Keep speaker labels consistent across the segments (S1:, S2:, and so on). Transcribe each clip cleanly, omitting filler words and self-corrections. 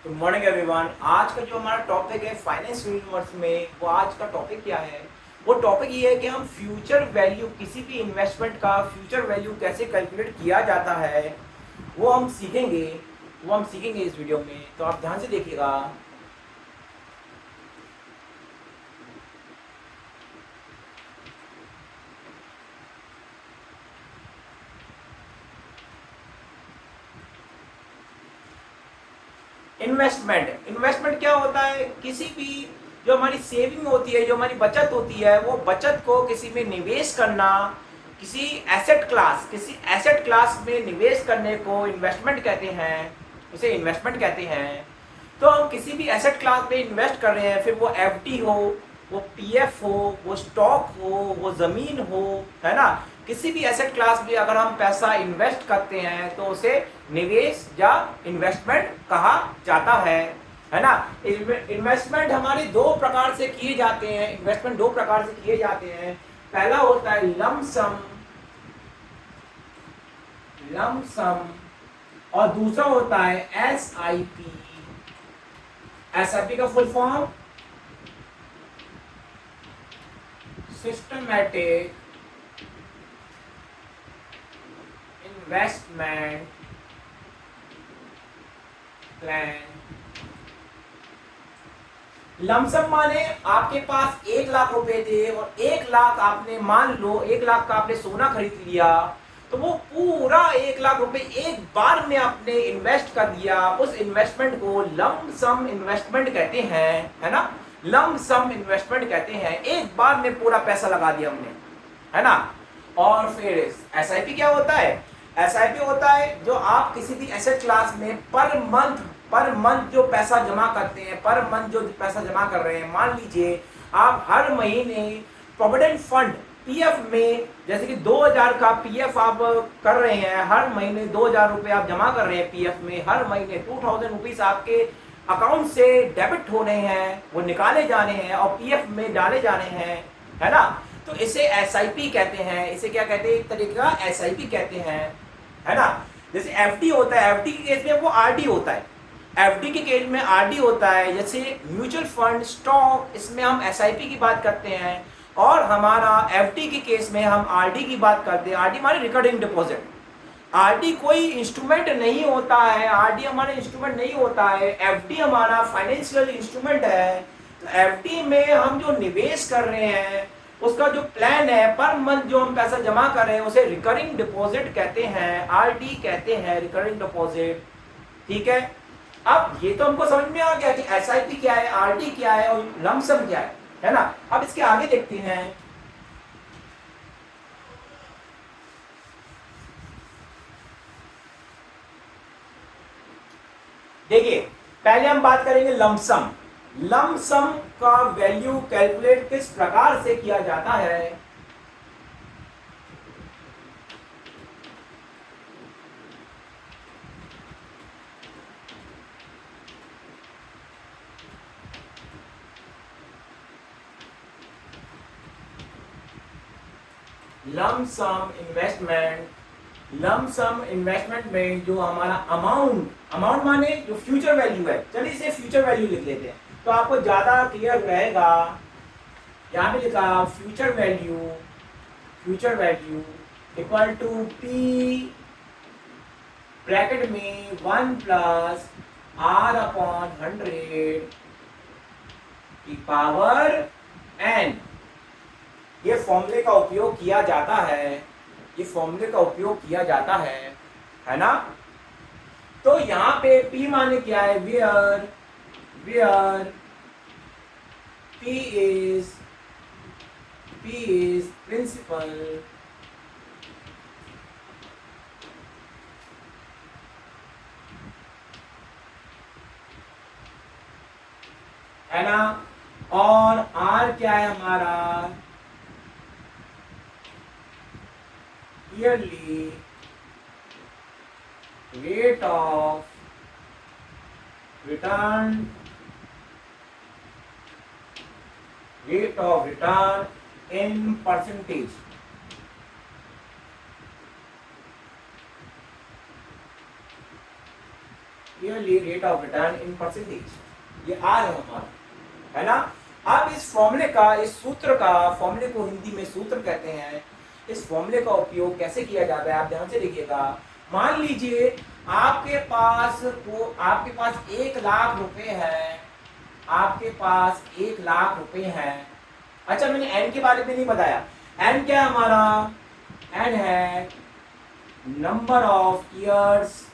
S1: Good morning everyone. आज का जो हमारा टॉपिक है फाइनेंस यूनिवर्स में, वो आज का टॉपिक क्या है? वो टॉपिक ये है कि हम फ्यूचर वैल्यू, किसी भी इन्वेस्टमेंट का फ्यूचर वैल्यू कैसे कैलकुलेट किया जाता है, वो हम सीखेंगे। इस वीडियो में, तो आप ध्यान से देखिएगा। इन्वेस्टमेंट क्या होता है? किसी भी जो हमारी सेविंग होती है, जो हमारी बचत होती है, वो बचत को किसी में निवेश करना, किसी एसेट क्लास में निवेश करने को इन्वेस्टमेंट कहते हैं। उसे इन्वेस्टमेंट कहते हैं। तो हम किसी भी एसेट क्लास में इन्वेस्ट कर रहे हैं, फिर वो एफडी हो, वो पीएफ हो, वो स्टॉक हो, वो जमीन हो, है ना। किसी भी एसेट क्लास में अगर हम पैसा इन्वेस्ट करते हैं तो उसे निवेश या इन्वेस्टमेंट कहा जाता है ना। इन्वेस्टमेंट हमारे दो प्रकार से किए जाते हैं। इन्वेस्टमेंट दो प्रकार से किए जाते हैं। पहला होता है लमसम और दूसरा होता है एसआईपी। एसआईपी का full form systematic investment plan. Lump sum माने आपके पास 1 लाख रुपए थे और 1 लाख आपने, मान लो 1 लाख का आपने सोना खरीद लिया, तो वो पूरा 1 लाख रुपए एक बार में आपने इन्वेस्ट कर दिया। उस इन्वेस्टमेंट को लमसम इन्वेस्टमेंट कहते हैं, है ना। लमसम इन्वेस्टमेंट कहते हैं, एक बार में पूरा पैसा लगा दिया हमने, है ना। और फिर एसआईपी क्या होता है? एसआईपी होता है जो आप किसी भी एसेट क्लास में पर मंथ जो पैसा जमा करते हैं, पर मंथ जो पैसा जमा कर रहे हैं। मान लीजिए आप हर महीने प्रोविडेंट फंड पीएफ में, जैसे कि 2000 का पीएफ आप कर रहे हैं, हर महीने 2000 रुपए आप जमा कर रहे हैं पीएफ में। हर महीने 2000 रुपीज आपके अकाउंट से डेबिट हो रहे हैं, वो निकाले जाने हैं और पीएफ में डाले जाने हैं, है ना। तो इसे एसआईपी कहते हैं। इसे क्या कहते हैं? एक तरीके का एसआईपी कहते हैं, है ना। जैसे एफडी होता है, एफडी के केस में वो आरडी होता है। एफडी के केस में आरडी होता है। जैसे म्यूचुअल फंड, स्टॉक, इसमें हम एसआईपी की बात करते हैं। और हमारा एफडी के केस में हम आरडी की बात करते हैं। आरडी हमारी रिकरिंग डिपॉजिट। आरडी कोई इंस्ट्रूमेंट नहीं होता है, आरडी हमारा इंस्ट्रूमेंट नहीं होता है। एफडी हमारा फाइनेंशियल इंस्ट्रूमेंट है। तो एफडी में हम जो निवेश कर रहे हैं, उसका जो प्लान है, पर मंथ जो हम पैसा जमा कर रहे हैं, उसे रिकरिंग डिपॉजिट कहते हैं, आरडी कहते हैं, रिकरिंग डिपॉजिट। ठीक है। अब ये तो हमको समझ में आ गया कि एसआईपी क्या है, आरडी क्या है और लमसम क्या है ना। अब इसके आगे देखते हैं। देखिए, पहले हम बात करेंगे लमसम। लमसम का वैल्यू कैलकुलेट किस प्रकार से किया जाता है? लमसम इन्वेस्टमेंट में जो हमारा अमाउंट माने जो फ्यूचर वैल्यू है, चलिए इसे फ्यूचर वैल्यू लिख लेते हैं तो आपको ज्यादा क्लियर रहेगा। यहां पे लिखा future value equal to P bracket में 1 प्लस आर अपॉन 100 की पावर n। ये फॉर्मूले का उपयोग किया जाता है ना। तो यहाँ पे P माने क्या है? वेयर P इज प्रिंसिपल, है ना। और R क्या है हमारा? Yearly rate of return in percentage. Yearly rate of return in percentage, ये आर है हमारा, है ना। अब इस फॉर्मूले का, इस सूत्र का, फॉर्मूले को हिंदी में सूत्र कहते हैं। इस फॉर्मूले का उपयोग कैसे किया जाता है आप ध्यान से देखिएगा। मान लीजिए आपके पास 1 लाख रुपए है, आपके पास 1 लाख रुपए है। अच्छा मैंने एन के बारे में नहीं बताया। एन क्या है हमारा, एन है number of years,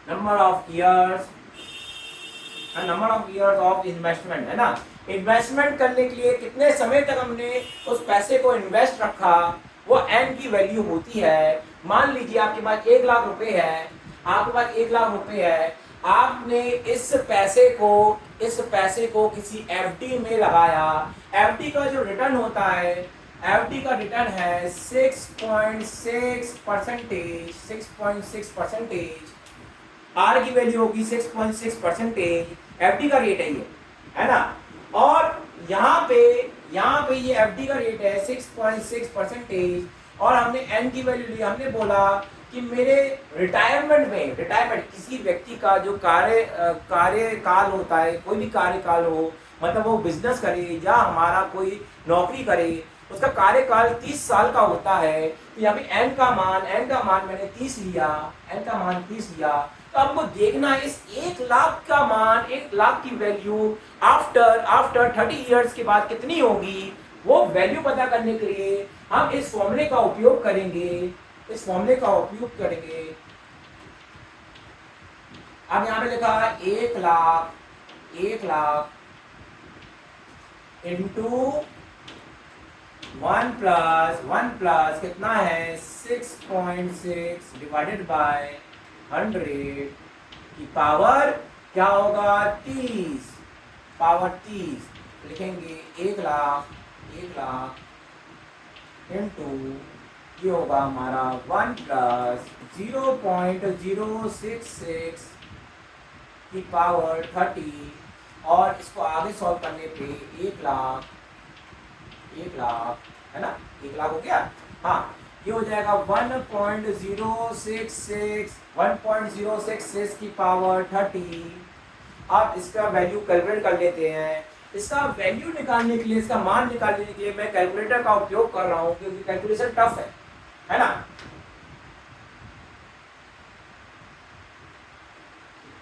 S1: number of years, number of years of investment, है ना। इन्वेस्टमेंट करने के लिए कितने समय तक हमने उस पैसे को इन्वेस्ट रखा, वो एन की वैल्यू होती है। मान लीजिए आपके पास 1 लाख रुपए है, आपके पास 1 लाख रुपए है, आपने इस पैसे को किसी एफडी में लगाया। एफडी का जो रिटर्न होता है, एफडी का रिटर्न है 6.6%, 6.6%। आर की वैल्यू होगी 6.6%, एफडी का रेट है ये, है ना। और यहाँ पे ये एफडी का रेट है 6.6%, और हमने एन की वैल्यू ली। हमने बोला कि मेरे रिटायरमेंट किसी व्यक्ति का जो कार्यकाल होता है, कोई भी कार्यकाल हो, मतलब वो बिजनेस करे या हमारा कोई नौकरी करे, उसका कार्यकाल 30 साल का होता है। तो यहाँ पे एन का मान मैंने 30 लिया, एन का मान 30 लिया। तो आपको देखना है इस 1 लाख का मान, 1 लाख की वैल्यू आफ्टर 30 इयर्स के बाद कितनी होगी, वो वैल्यू पता करने के लिए हम इस फॉर्मूले का उपयोग करेंगे, अब यहाँ पे लिखा है 1 लाख इंटू 1 प्लस कितना है 6.6 डिवाइडेड बाय 100 की पावर क्या होगा 30, पावर 30 लिखेंगे। 1 लाख इंटू ये होगा हमारा 1 प्लस 0.066 की पावर 30, और इसको आगे सॉल्व करने पे 1 लाख, है ना, 1 लाख हो गया। हाँ, ये हो जाएगा 1.066 की पावर 30। अब इसका वैल्यू कैलकुलेट कर लेते हैं। इसका वैल्यू निकालने के लिए, इसका मान निकालने के लिए मैं कैलकुलेटर का उपयोग कर रहा हूं, क्योंकि कैलकुलेशन टफ है ना।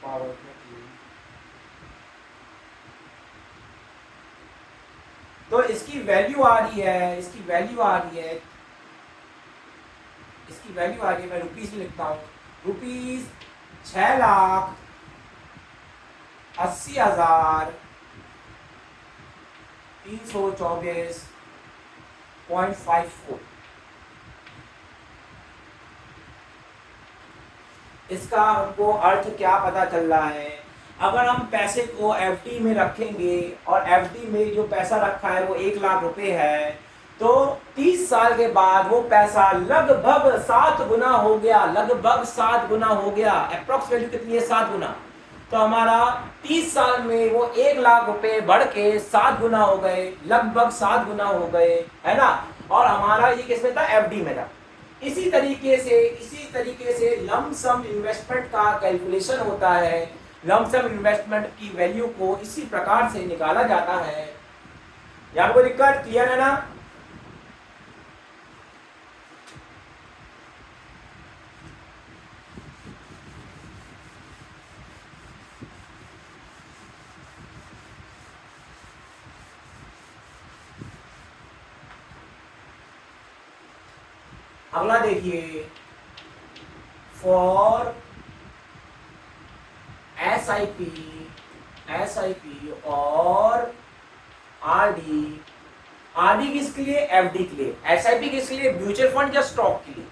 S1: पावर 30, तो इसकी वैल्यू आ रही है, मैं रुपीस में लिखता हूँ, रुपीस 6,80,324.54। इसका हमको अर्थ क्या पता चल रहा है, अगर हम पैसे को एफडी में रखेंगे और एफडी में जो पैसा रखा है वो 1 लाख रुपए है, तो 30 साल के बाद वो पैसा लगभग 7 गुना हो गया, अप्रोक्स वैल्यू कितनी है 7 गुना। तो हमारा 30 साल में वो 1 लाख रुपए बढ़ के 7 गुना हो गए, लगभग 7 गुना हो गए, है ना। और हमारा ये किसमें था, एफडी में था। इसी तरीके से लमसम इन्वेस्टमेंट का कैलकुलेशन होता है। लमसम इन्वेस्टमेंट की वैल्यू को इसी प्रकार से निकाला जाता है। यहाँ कोई दिक्कत, क्लियर है ना। अगला देखिए, फॉर एसआईपी और आरडी किसके लिए, एफडी के लिए। एसआईपी किसके लिए, म्यूचुअल फंड या स्टॉक के लिए,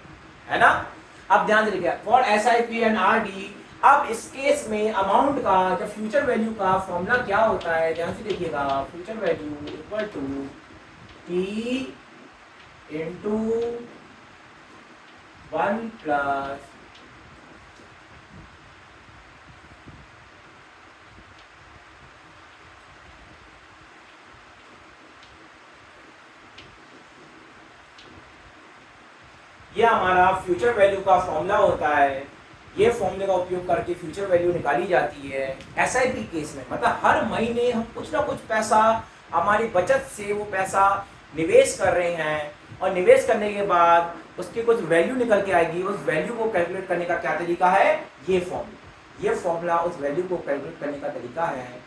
S1: है ना। अब ध्यान से देखिए, फॉर एसआईपी एंड आरडी। अब इस केस में अमाउंट का, जब फ्यूचर वैल्यू का फॉर्मूला क्या होता है, ध्यान से देखिएगा। Future value equal to t into 1 plus ये हमारा फ्यूचर वैल्यू का फॉर्मूला होता है। ये फॉर्मूले का उपयोग करके फ्यूचर वैल्यू निकाली जाती है एसआईपी केस में। मतलब हर महीने हम कुछ ना कुछ पैसा हमारी बचत से वो पैसा निवेश कर रहे हैं, और निवेश करने के बाद उसकी कुछ वैल्यू निकल के आएगी। उस वैल्यू को कैलकुलेट करने का क्या तरीका है, ये फॉर्मूला उस वैल्यू को कैलकुलेट करने का तरीका है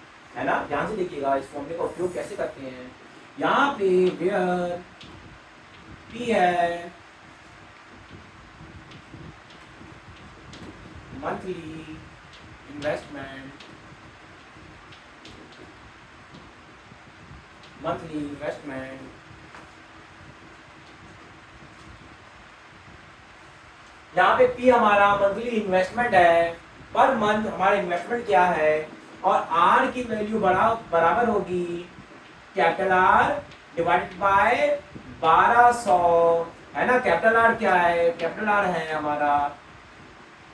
S1: ना। ध्यान से देखिएगा इस फॉर्मूले का उपयोग कैसे करते हैं। यहाँ पे वेयर पी है मंथली इन्वेस्टमेंट, यहाँ पे पी हमारा मंथली इन्वेस्टमेंट है, पर मंथ हमारा इन्वेस्टमेंट क्या है, और आर की वैल्यू बराबर होगी कैपिटल आर डिवाइडेड बाय 1200, है ना। कैपिटल आर क्या है, कैपिटल आर है हमारा,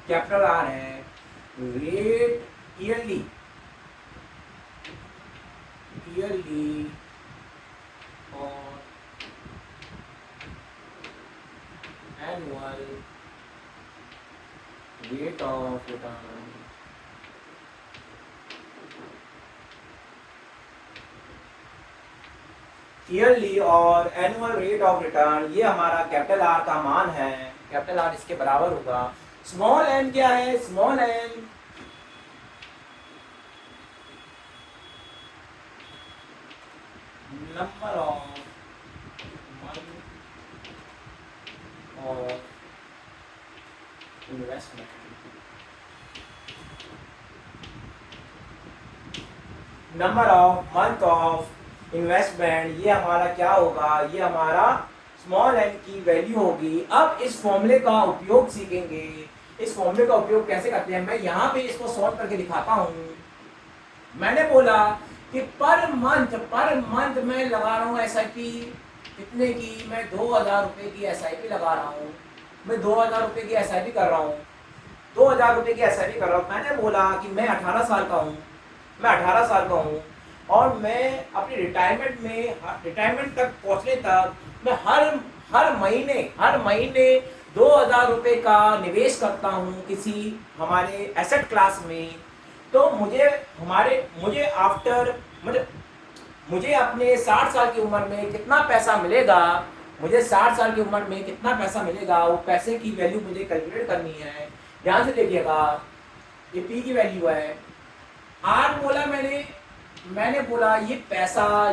S1: कैपिटल आर है रेट ईयरली और annual rate of return. Yearly और एनुअल रेट ऑफ रिटर्न, ये हमारा कैपिटल आर का मान है। कैपिटल आर इसके बराबर होगा। स्मॉल एन क्या है, small n number of investment, number of month of investment, ये हमारा क्या होगा, ये हमारा स्मॉल एन की वैल्यू होगी। अब इस फॉर्मूले का उपयोग सीखेंगे। इस फॉर्मूले का उपयोग कैसे करते हैं, मैं यहाँ पे इसको सॉल्व करके दिखाता हूँ। मैंने बोला कि पर मंथ मैं लगा रहा हूँ एसआईपी कितने की, मैं 2000 रुपये की एसआईपी लगा रहा हूँ। मैं 2000 रुपये की एसआईपी कर रहा हूँ, 2000 रुपये की एसआईपी कर रहा हूँ। मैंने बोला कि मैं 18 साल का हूँ, मैं 18 साल का हूँ, और मैं अपनी रिटायरमेंट तक पहुँचने तक मैं हर महीने 2000 रुपये का निवेश करता हूँ किसी हमारे एसेट क्लास में। तो मुझे अपने 60 साल की उम्र में कितना पैसा मिलेगा, मुझे 60 साल की उम्र में कितना पैसा मिलेगा, वो पैसे की वैल्यू मुझे कैलकुलेट करनी है। ध्यान से देखिएगा, ये पी की वैल्यू है। आर बोला मैंने बोला ये पैसा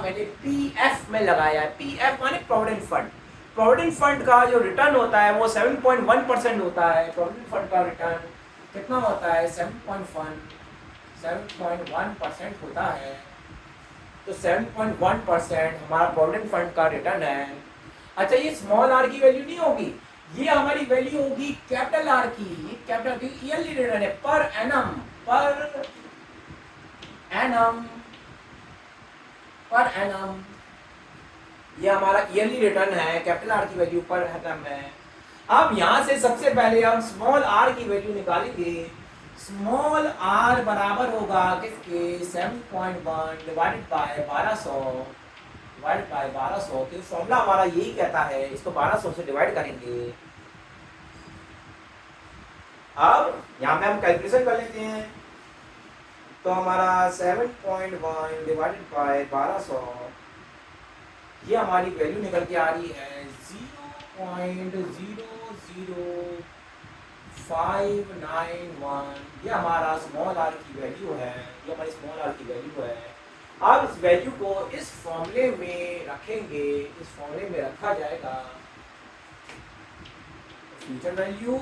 S1: मैंने पीएफ में लगाया है। पीएफ माने प्रोविडेंट फंड। प्रोविडेंट फंड का जो रिटर्न होता है वो 7.1% होता है। प्रोविडेंट फंड का रिटर्न कितना होता है, 7.1% होता है। तो 7.1% हमारा प्रोविडेंट फंड का रिटर्न है। अच्छा, ये स्मॉल आर की वैल्यू नहीं होगी, ये हमारी वैल्यू होगी कैपिटल आर की। कैपिटल की ईयरली रिटर्न है, पर एनम ये हमारा ईयरली रिटर्न है। कैपिटल आर की वैल्यू पर एनम है। अब यहां से सबसे पहले हम स्मॉल आर की वैल्यू निकालेंगे। स्मॉल आर बराबर होगा किसके, 7.1 डिवाइडेड बाय 1200 तो फॉर्मूला हमारा यही कहता है। इसको 1200 से डिवाइड करेंगे। अब यहाँ पे हम कैलकुलेशन कर लेते हैं। तो हमारा 7.1 डिवाइडेड बाय 1200, ये हमारी वैल्यू निकल के आ रही है 0.00591। ये हमारा स्मॉल आर की वैल्यू है, ये हमारी स्मॉल आर की वैल्यू है। अब इस वैल्यू को इस फॉर्मूले में रखेंगे, इस फॉर्मूले में रखा जाएगा। Future value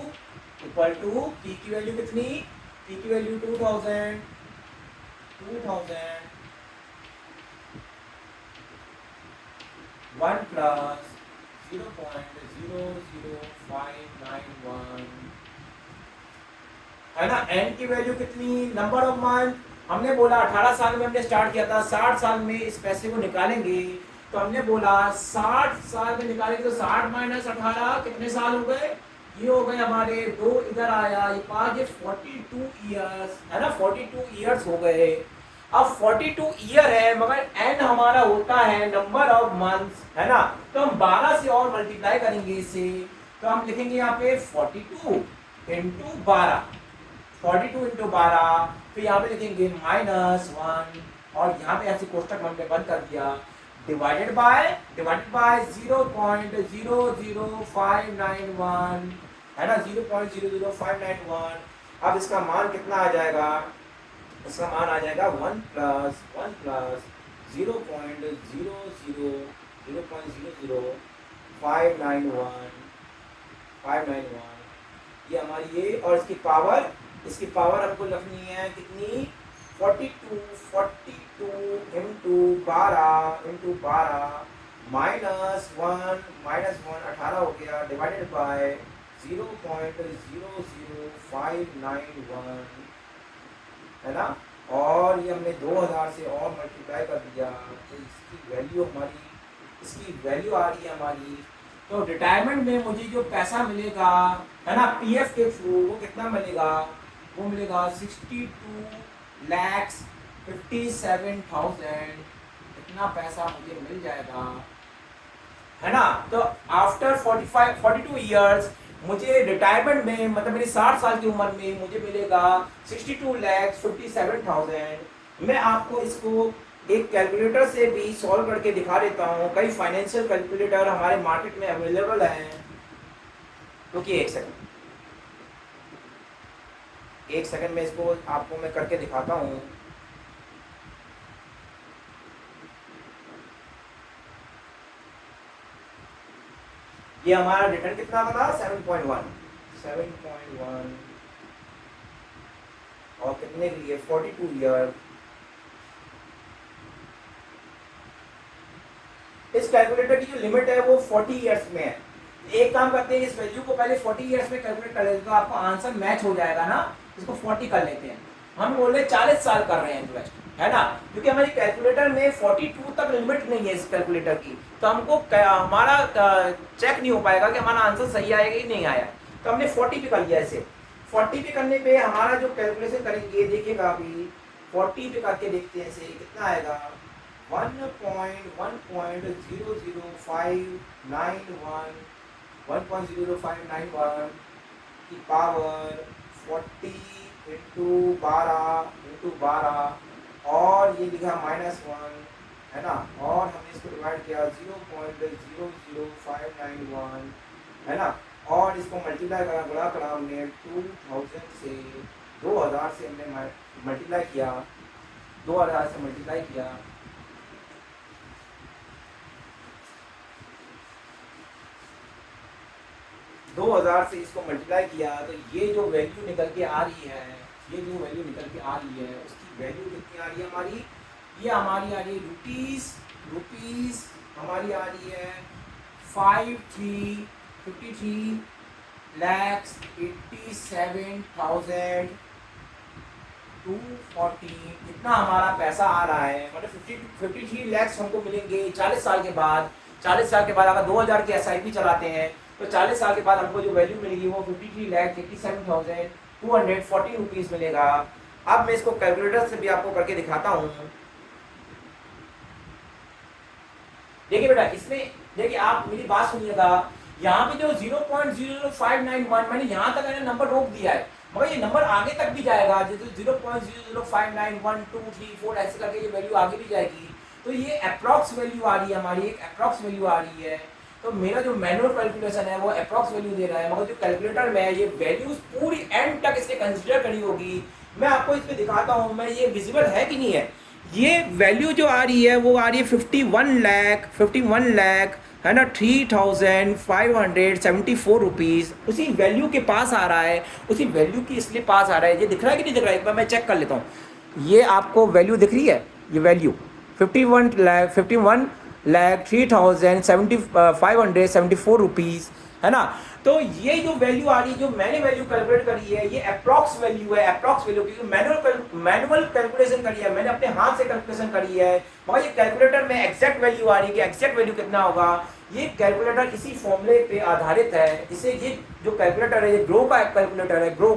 S1: equal to P की वैल्यू कितनी, पी की वैल्यू 2000 1 प्लस 0.00591, है ना। एन की वैल्यू कितनी, नंबर ऑफ मंथ, हमने बोला 18 साल में हमने स्टार्ट किया था, 60 साल में इस पैसे को निकालेंगे। तो हमने बोला 60 साल में निकालेंगे तो 60 माइनस 18 कितने साल हो गए, ये हो गए हमारे 2 इधर आया, ये 5 ये 42 ईयर्स, है ना। 42 ईयर्स हो गए। अब 42 ईयर है, मगर एन हमारा होता है नंबर ऑफ मंथ्स, है ना। तो हम 12 से और मल्टीप्लाई करेंगे इससे, तो हम लिखेंगे यहाँ पे 42 इंटू 12, 42 इंटू 12, फिर यहाँ पे लिखेंगे -1 और यहाँ पे ऐसे कोष्टक हमने बंद कर दिया, डिवाइडेड बाय 0.000591 है ना, 0.00591। अब इसका मान कितना आ जाएगा, इसका मान आ जाएगा 1 प्लस 0.000591 ये हमारी ये, और इसकी पावर हमको रखनी है कितनी, 42 इंटू 12 -1 18 हो गया, डिवाइडेड बाय 0.00591 है ना, और ये हमने 2000 से और मल्टीप्लाई कर दिया, तो इसकी वैल्यू आ रही है हमारी। तो रिटायरमेंट में मुझे जो पैसा मिलेगा है ना पीएफ के थ्रू, वो कितना मिलेगा, वो मिलेगा 62,57,000, इतना पैसा मुझे मिल जाएगा है ना। तो आफ्टर 42 ईयर्स मुझे रिटायरमेंट में, मतलब मेरी 60 साल की उम्र में मुझे मिलेगा 62,57,000। मैं आपको इसको एक कैलकुलेटर से भी सॉल्व करके दिखा देता हूँ, कई फाइनेंशियल कैलकुलेटर हमारे मार्केट में अवेलेबल हैं। क्योंकि एक सेकंड में इसको आपको मैं करके दिखाता हूँ। ये हमारा रिटर्न कितना था, 7.1 और कितने के लिए, 42 ईयर। इस कैलकुलेटर की जो लिमिट है वो 40 इयर्स में है। एक काम करते हैं, इस वैल्यू को पहले 40 इयर्स में कैलकुलेट कर लेते, तो आपका आंसर मैच हो जाएगा ना। इसको 40 कर लेते हैं, हम बोल रहे 40 साल कर रहे हैं इन्वेस्ट, है ना, क्योंकि हमारी कैलकुलेटर में 42 तक लिमिट नहीं है इस कैलकुलेटर की, तो हमको हमारा चेक नहीं हो पाएगा कि हमारा आंसर सही आएगा कि नहीं आया। तो हमने 40 पे कर लिया इसे। 40 पे करने पे हमारा जो कैलकुलेशन करेंगे, देखिएगा अभी 40 पे करके देखते हैं इसे कितना आएगा, 1.10591 की पावर 40 इंटू 12 और ये लिखा -1 है ना, और हमने इसको डिवाइड किया 0.00591 है ना, और इसको मल्टीप्लाई करा, गुणा करा हमने 2000 से 2000 से हमने मल्टीप्लाई किया, 2000 से मल्टीप्लाई किया, से इसको मल्टीप्लाई किया, तो ये जो वैल्यू निकल के आ रही है, उसकी वैल्यू कितनी आ रही है हमारी, ये हमारी आ रही है रुपीस हमारी आ रही है 53,87,240, इतना हमारा पैसा आ रहा है। मतलब 53 लाख हमको मिलेंगे 40 साल के बाद। 40 साल के बाद अगर 2000 की SIP चलाते हैं तो 40 साल के बाद हमको जो वैल्यू मिलेगी वो 53,87,240 रुपीज़ मिलेगा। अब मैं इसको कैलकुलेटर से भी आपको करके दिखाता हूँ। देखिए बेटा, इसमें देखिए आप मेरी बात सुनिएगा, यहाँ पे जो 0.00591 मैंने यहाँ तक मैंने नंबर रोक दिया है, मगर ये नंबर आगे तक भी जाएगा, जैसे 0.00591 2 3 4 ऐसे करके ये वैल्यू आगे भी जाएगी। तो ये अप्रॉक्स वैल्यू आ रही है हमारी, एक अप्रॉक्स वैल्यू आ रही है। तो मेरा जो मैनुअल कैलकुलेशन है वो अप्रॉक्स वैल्यू दे रहा है, मगर जो कैलकुलेटर में ये वैल्यूज पूरी एंड तक इससे कंसिडर करी होगी। मैं आपको इस पे दिखाता हूँ, मैं ये विजिबल है कि नहीं है। ये वैल्यू जो आ रही है वो आ रही है 51 लाख है ना 3,574 रुपीज़, उसी वैल्यू के पास आ रहा है, उसी वैल्यू की इसलिए पास आ रहा है। ये दिख रहा है कि नहीं दिख रहा है, एक बार मैं चेक कर लेता हूँ। ये आपको वैल्यू दिख रही है, ये वैल्यू 51 लाख 3,574 रुपीज़ है ना। तो ये जो वैल्यू आ रही है, जो मैंने वैल्यू कैलकुलेट करी है, ये अप्रॉक्स वैल्यू है, अप्रॉक्स वैल्यू, क्योंकि मैनुअल कैलकुलेशन करी है, मैंने अपने हाथ से कैलकुलेशन करी है, मगर ये कैलकुलेटर में एग्जैक्ट वैल्यू आ रही है कि एग्जैक्ट वैल्यू कितना होगा। ये कैलकुलेटर इसी फॉर्मूले पे आधारित है। इसे ये जो कैलकुलेटर है, ये ग्रो का कैलकुलेटर है, ग्रो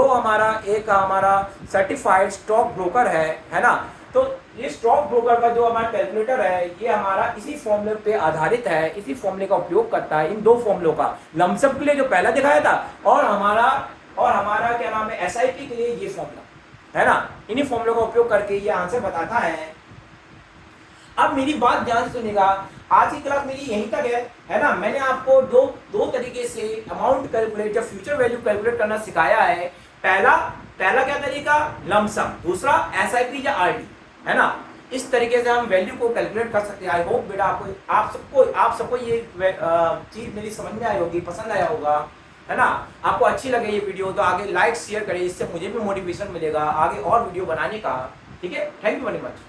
S1: हमारा एक हमारा सर्टिफाइड स्टॉक ब्रोकर है ना। तो ये स्टॉक ब्रोकर का जो हमारा कैलकुलेटर है ये हमारा इसी फॉर्मूले पे आधारित है, इसी फॉर्मूले का उपयोग करता है, इन दो फॉर्मूलों का, लमसम के लिए जो पहला दिखाया था और हमारा क्या नाम है एसआईपी के लिए ये फॉर्मूला है ना, इन्हीं फॉर्मूलों का उपयोग करके ये आंसर बताता है। अब मेरी बात ध्यान से सुनिएगा, आज की क्लास मेरी यहीं तक है ना। मैंने आपको दो तरीके से अमाउंट कैलकुलेट या फ्यूचर वैल्यू कैलकुलेट करना सिखाया है। पहला क्या तरीका लमसम, दूसरा एसआईपी या आरडी, है ना। इस तरीके से हम वैल्यू को कैलकुलेट कर सकते हैं। आई होप बेटा आप सबको ये चीज मेरी समझ में आई होगी, पसंद आया होगा, है ना। आपको अच्छी लगे ये वीडियो तो आगे लाइक शेयर करें, इससे मुझे भी मोटिवेशन मिलेगा आगे और वीडियो बनाने का। ठीक है, थैंक यू वेरी मच।